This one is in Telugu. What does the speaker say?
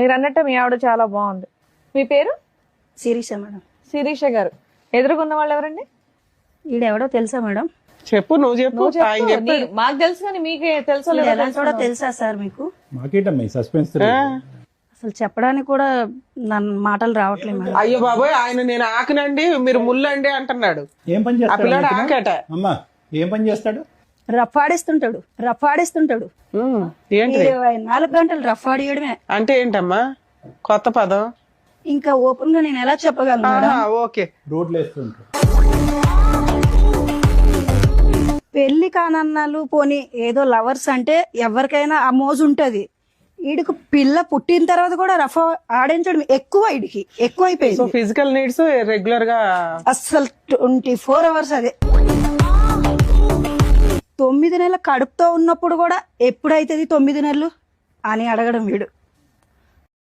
మీరు అన్నట్టు మీ ఆవిడ చాలా బాగుంది. మీ పేరు? శిరీష మేడం. శిరీష గారు. ఎదురుగున్న వాళ్ళు ఎవరండి? ఈడెవడో తెలుసా మేడం? చెప్పు, నువ్వు చెప్పు. ఆయన చెప్పు. మాకు తెలుసు కానీ మీకే తెలుసో లేదో ఎలా కూడా తెలుసా సార్ మీకు? మాకేటమ్మా ఈ సస్పెన్స్? అసలు చెప్పడానికి కూడా నన్ను మాటలు రావట్లేదు మేడం. అయ్యో బాబోయ్, ఆయన నేను ఆకనండి మీరు ముల్లండి అంటున్నాడు. ఏం పని ఆ పిల్లాడు చేస్తాడు ఆకట. అమ్మా? ఏం పని చేస్తాడు? రఫాడిస్తుంటాడు. ఏంటి 24 గంటలు రఫాడియడమే. అంటే ఏంటమ్మా కొత్త పదం? ఇంకా ఓపెన్ గా నేను ఎలా చెప్పగలను మేడం? ఓకే. రోడ్లు వేస్తుంటాడు. పెళ్లి కానన్నాలు పోనీ ఏదో లవర్స్ అంటే ఎవరికైనా ఆ మోజు ఉంటది. ఈడికి పిల్ల పుట్టిన తర్వాత కూడా రఫా ఆడించడం ఎక్కువ, ఈడికి ఎక్కువైపోయింది. ఫిజికల్ నీడ్స్ రెగ్యులర్ గా అసలు 24 hours అదే. 9 నెలల కడుపుతో ఉన్నప్పుడు కూడా ఎప్పుడైతుంది 9 నెలలు అని అడగడం వీడు.